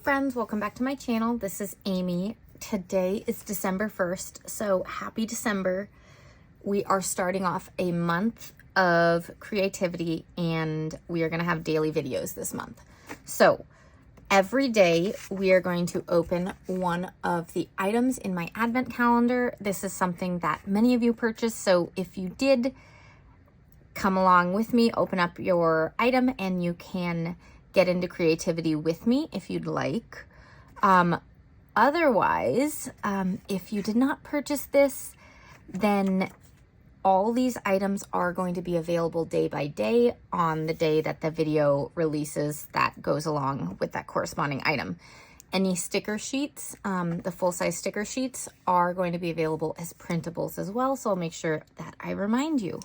friends, welcome back to my channel. This is Amy. Today is December 1st, so happy December. We are starting off a month of creativity and we are going to have daily videos this month. So every day we are going to open one of the items in my advent calendar. This is something that many of you purchased, so if you did, come along with me, open up your item and you can get into creativity with me if you'd like. Otherwise, if you did not purchase this, then all these items are going to be available day by day on the day that the video releases that goes along with that corresponding item. Any sticker sheets, the full-size sticker sheets, are going to be available as printables as well, so I'll make sure that I remind you.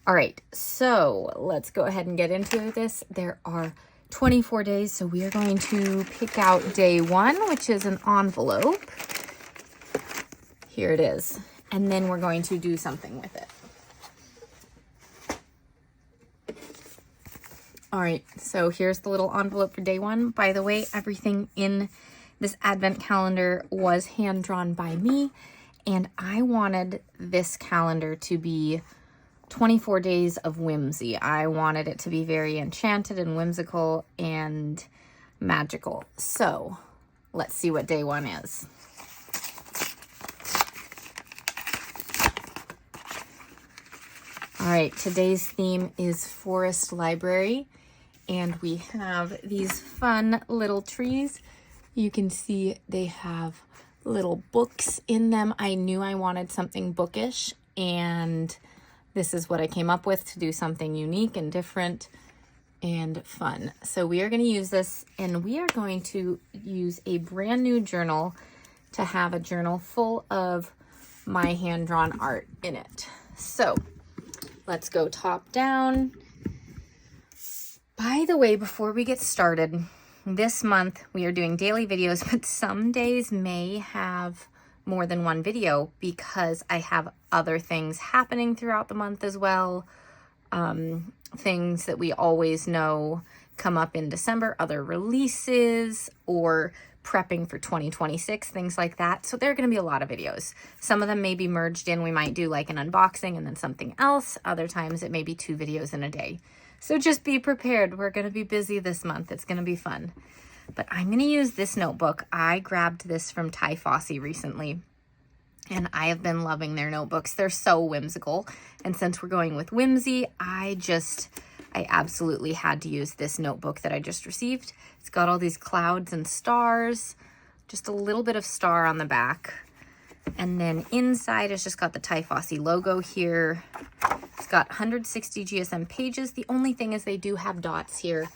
All right, so let's go ahead and get into this. There are 24 days, so we are going to pick out day 1, which is an envelope. Here it is. And then we're going to do something with it. All right, so here's the little envelope for day 1. By the way, everything in this advent calendar was hand-drawn by me, and I wanted this calendar to be 24 days of whimsy. I wanted it to be very enchanted and whimsical and magical. So let's see what day 1 is. All right, today's theme is Forest Library, and we have these fun little trees. You can see they have little books in them. I knew I wanted something bookish, and this is what I came up with to do something unique and different and fun. So we are going to use this, and we are going to use a brand new journal to have a journal full of my hand-drawn art in it. So let's go top down. By the way, before we get started, this month we are doing daily videos, but some days may have more than one video because I have other things happening throughout the month as well. Things that we always know come up in December, other releases or prepping for 2026, things like that. So there are going to be a lot of videos. Some of them may be merged in. We might do like an unboxing and then something else. Other times it may be 2 videos in a day. So just be prepared. We're going to be busy this month. It's going to be fun. But I'm going to use this notebook. I grabbed this from Ty Fossey recently, and I have been loving their notebooks. They're so whimsical. And since we're going with whimsy, I absolutely had to use this notebook that I just received. It's got all these clouds and stars, just a little bit of star on the back. And then inside it's just got the Ty Fossey logo here. It's got 160 GSM pages. The only thing is they do have dots here.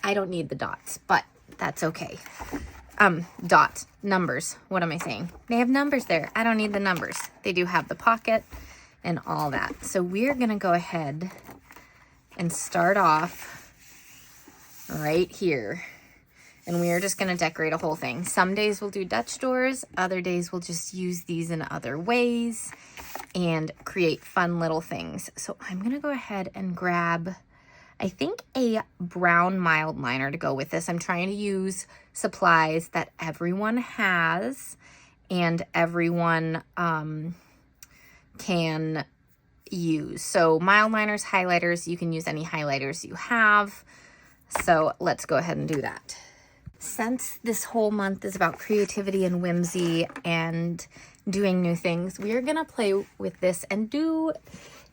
I don't need the dots, but that's okay. Dots, numbers, what am I saying? They have numbers there. I don't need the numbers. They do have the pocket and all that. So we're gonna go ahead and start off right here. And we are just gonna decorate a whole thing. Some days we'll do Dutch doors, other days we'll just use these in other ways and create fun little things. So I'm gonna go ahead and grab, I think, a brown mild liner to go with this. I'm trying to use supplies that everyone has and everyone can use. So mild liners, highlighters, you can use any highlighters you have. So let's go ahead and do that. Since this whole month is about creativity and whimsy and doing new things, we are gonna play with this and do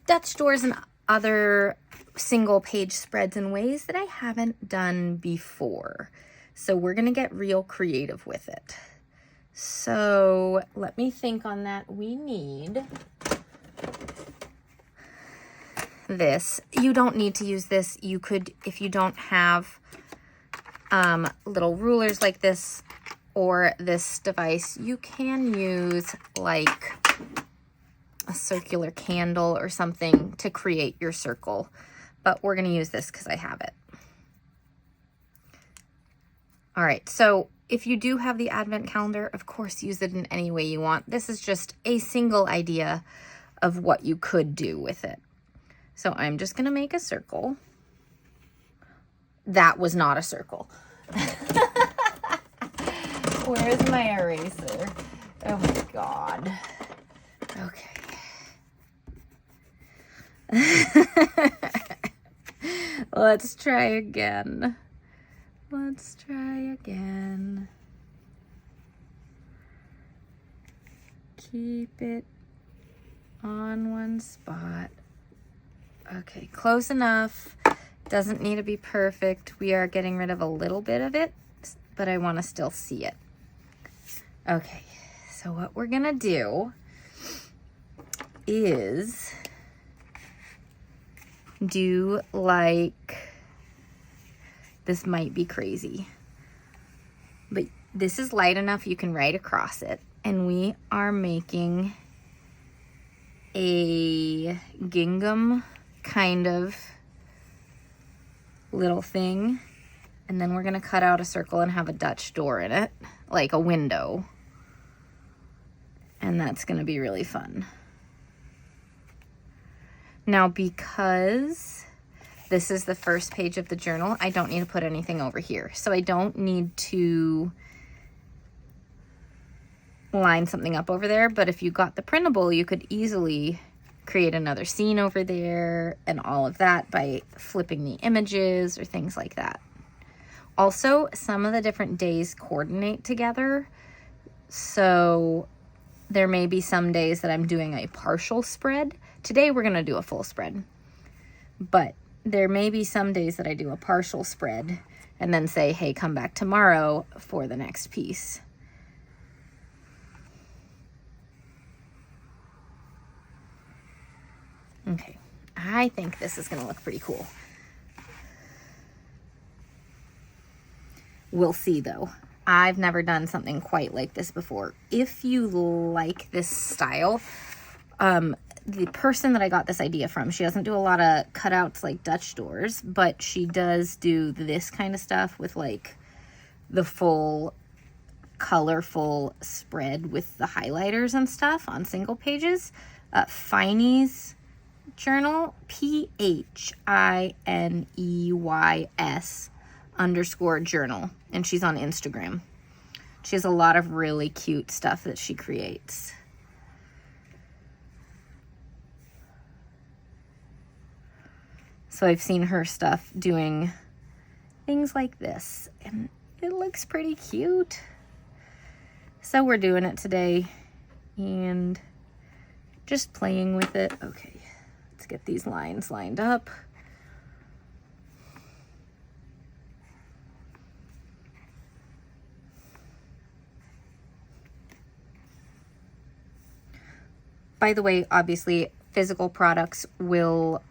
Dutch doors and other single page spreads in ways that I haven't done before. So we're gonna get real creative with it. So let me think on that. We need this. You don't need to use this. You could, if you don't have little rulers like this or this device, you can use like a circular candle or something to create your circle. But we're going to use this because I have it. All right, so if you do have the advent calendar, of course, use it in any way you want. This is just a single idea of what you could do with it. So I'm just going to make a circle. That was not a circle. Where's my eraser? Oh my God. Okay. Let's try again. Let's try again. Keep it on one spot. Okay, close enough. Doesn't need to be perfect. We are getting rid of a little bit of it, but I want to still see it. Okay, so what we're gonna do is do like, this might be crazy, but this is light enough you can write across it. And we are making a gingham kind of little thing. And then we're gonna cut out a circle and have a Dutch door in it, like a window. And that's gonna be really fun. Now, because this is the first page of the journal, I don't need to put anything over here. So I don't need to line something up over there. But if you got the printable, you could easily create another scene over there and all of that by flipping the images or things like that. Also, some of the different days coordinate together. So there may be some days that I'm doing a partial spread. Today we're going to do a full spread. But there may be some days that I do a partial spread and then say, hey, come back tomorrow for the next piece. Okay, I think this is going to look pretty cool. We'll see though. I've never done something quite like this before. If you like this style, the person that I got this idea from, she doesn't do a lot of cutouts like Dutch doors, but she does do this kind of stuff with like the full colorful spread with the highlighters and stuff on single pages. Fineys journal, PHINEYS_journal, and she's on Instagram. She has a lot of really cute stuff that she creates. So I've seen her stuff doing things like this, and it looks pretty cute. So we're doing it today and just playing with it. Okay, let's get these lines lined up. By the way, obviously, physical products will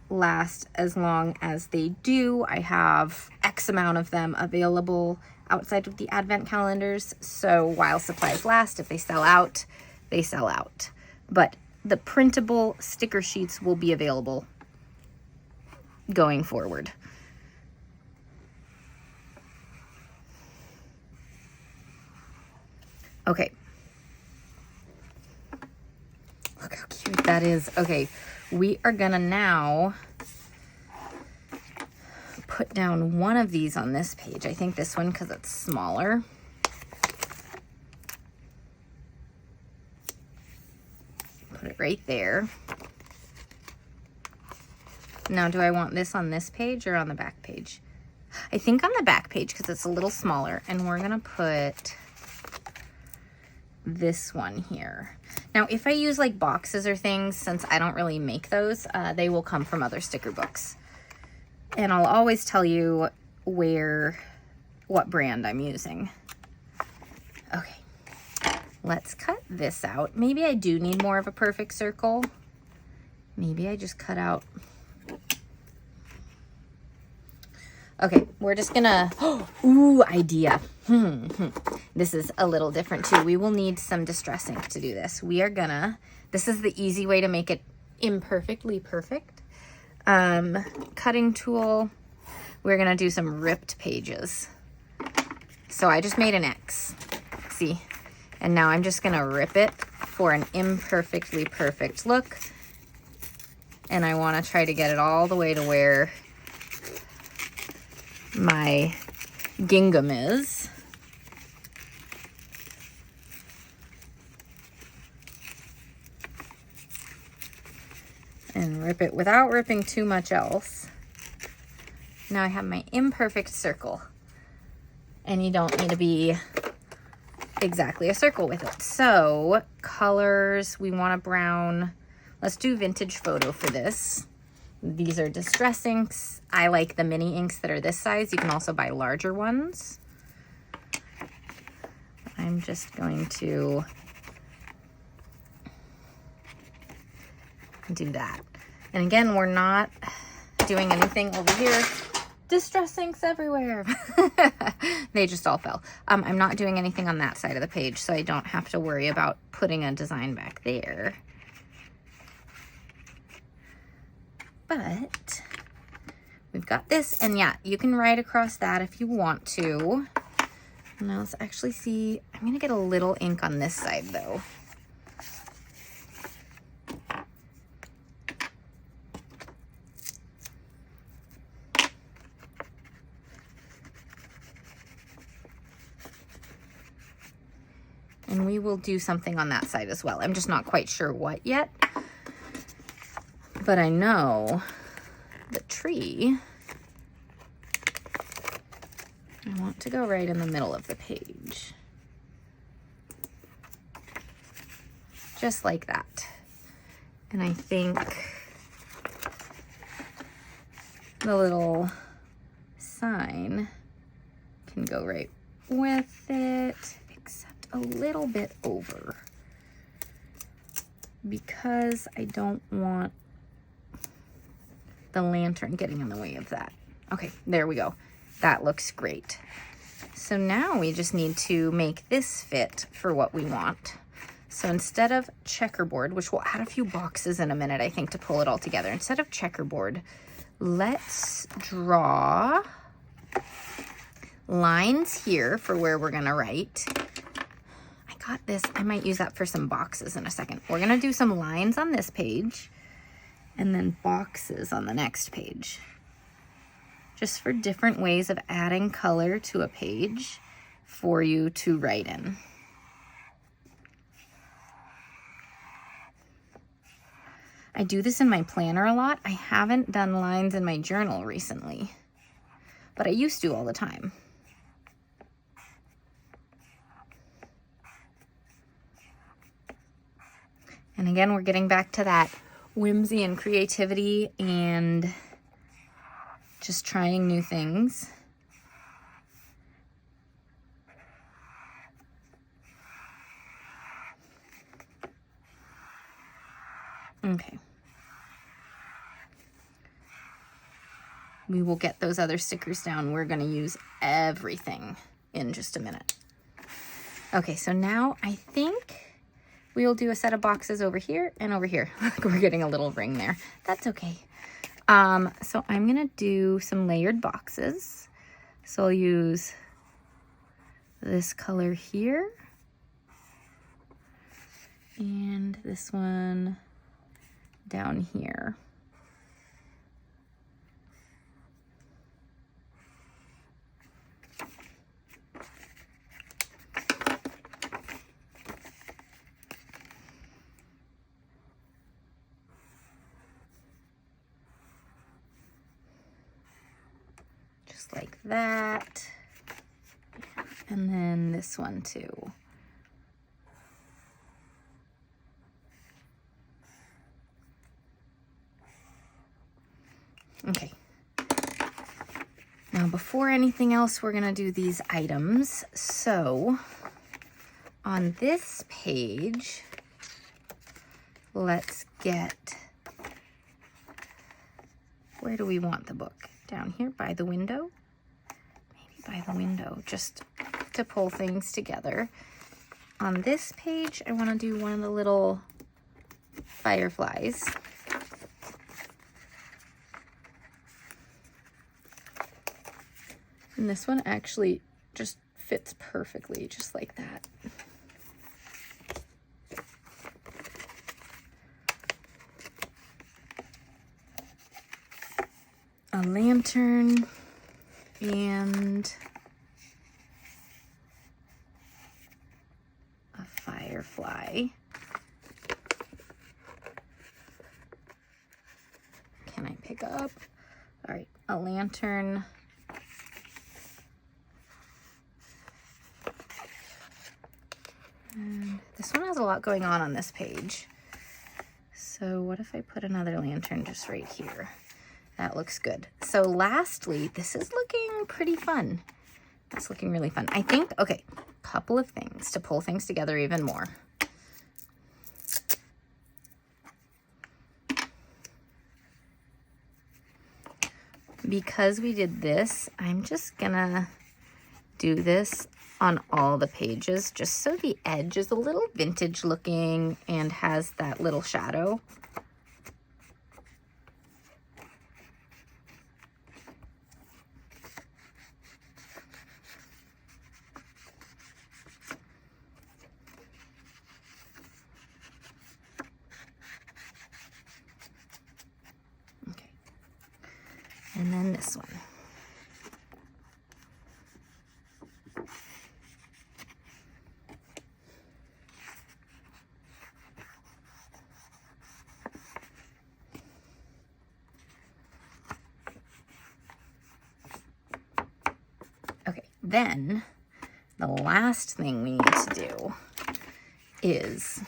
last as long as they do. I have X amount of them available outside of the advent calendars. So while supplies last, if they sell out, they sell out. But the printable sticker sheets will be available going forward. Okay. Look how cute that is. Okay, we are gonna now put down one of these on this page. I think this one because it's smaller. Put it right there. Now, do I want this on this page or on the back page? I think on the back page because it's a little smaller, and we're gonna put this one here. Now, if I use like boxes or things, since I don't really make those, they will come from other sticker books. And I'll always tell you what brand I'm using. Okay, let's cut this out. Maybe I do need more of a perfect circle. Maybe I just cut out. Okay, we're just gonna, ooh, idea. This is a little different too. We will need some distress ink to do this. We are gonna, this is the easy way to make it imperfectly perfect. Cutting tool, we're gonna do some ripped pages. So I just made an X, see? And now I'm just gonna rip it for an imperfectly perfect look. And I wanna try to get it all the way to where my gingham is. and rip it without ripping too much else. Now I have my imperfect circle, and you don't need to be exactly a circle with it. So colors, we want a brown. Let's do vintage photo for this. These are distress inks. I like the mini inks that are this size. You can also buy larger ones. I'm just going to do that. And again, we're not doing anything over here. Distress inks everywhere. They just all fell. I'm not doing anything on that side of the page, so I don't have to worry about putting a design back there. But we've got this, and yeah, you can write across that if you want to. Now let's actually see. I'm gonna get a little ink on this side though. And we will do something on that side as well. I'm just not quite sure what yet. But I know the tree, I want to go right in the middle of the page. Just like that. And I think the little sign can go right with it, except a little bit over, because I don't want the lantern getting in the way of that. Okay, there we go. That looks great. So now we just need to make this fit for what we want. So instead of checkerboard, which we'll add a few boxes in a minute, I think, to pull it all together. Instead of checkerboard, let's draw lines here for where we're gonna write. I got this. I might use that for some boxes in a second. We're gonna do some lines on this page and then boxes on the next page, just for different ways of adding color to a page for you to write in. I do this in my planner a lot. I haven't done lines in my journal recently, but I used to all the time. And again, we're getting back to that whimsy and creativity and just trying new things. Okay. We will get those other stickers down. We're going to use everything in just a minute. Okay, so now I think we'll do a set of boxes over here and over here. We're getting a little ring there. That's okay. So I'm going to do some layered boxes. So I'll use this color here and this one down here. Just like that. And then this one too. Okay. Now, before anything else, we're going to do these items. So, on this page, let's get, where do we want the book? Down here by the window? Maybe by the window, just to pull things together. On this page, I want to do one of the little fireflies. And this one actually just fits perfectly, just like that. A lantern and a firefly. up. All right, a lantern. And this one has a lot going on this page. So what if I put another lantern just right here? That looks good. So lastly, this is looking pretty fun. It's looking really fun. I think, okay, couple of things to pull things together even more. Because we did this, I'm just gonna do this on all the pages, just so the edge is a little vintage looking and has that little shadow. Okay. And then this one. Okay, then the last thing we need to do is,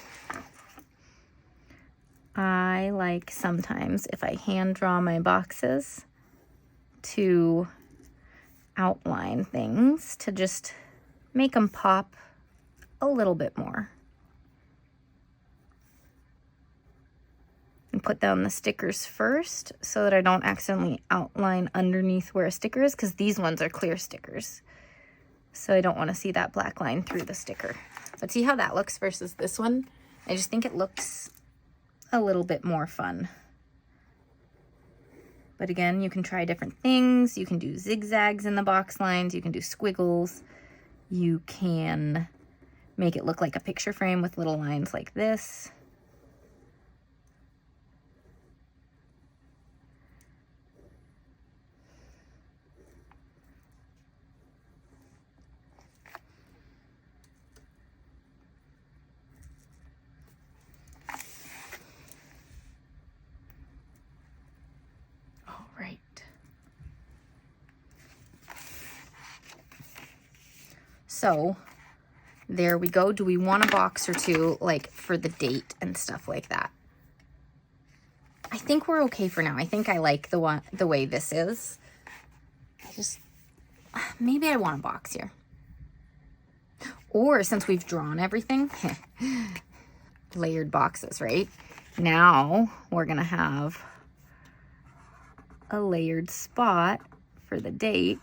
I like sometimes if I hand draw my boxes to outline things to just make them pop a little bit more. And put down the stickers first so that I don't accidentally outline underneath where a sticker is, because these ones are clear stickers. So I don't want to see that black line through the sticker. But see how that looks versus this one? I just think it looks a little bit more fun. But again, you can try different things. You can do zigzags in the box lines. You can do squiggles. You can make it look like a picture frame with little lines like this. Right. So there we go. Do we want a box or two, like for the date and stuff like that? I think we're okay for now. I think I like the way this is. Maybe I want a box here. Or since we've drawn everything, layered boxes, right? Now we're gonna have a layered spot for the date,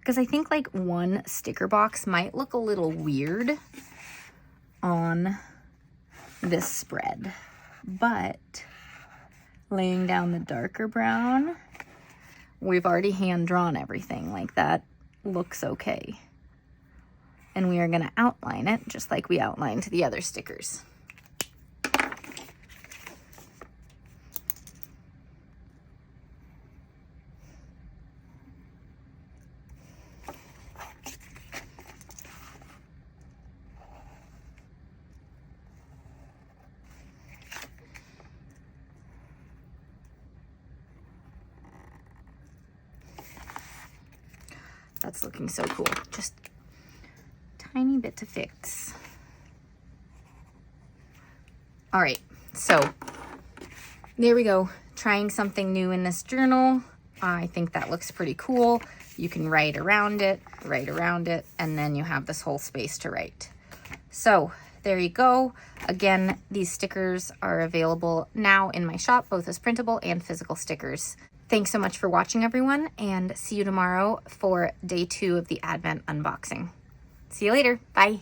because I think like one sticker box might look a little weird on this spread, but laying down the darker brown, we've already hand drawn everything, like that looks okay. And we are going to outline it just like we outlined the other stickers. That's looking so cool. Just tiny bit to fix. All right, so there we go. Trying something new in this journal. I think that looks pretty cool. You can write around it, and then you have this whole space to write. So there you go. Again, these stickers are available now in my shop, both as printable and physical stickers. Thanks so much for watching, everyone, and see you tomorrow for day 2 of the Advent unboxing. See you later. Bye.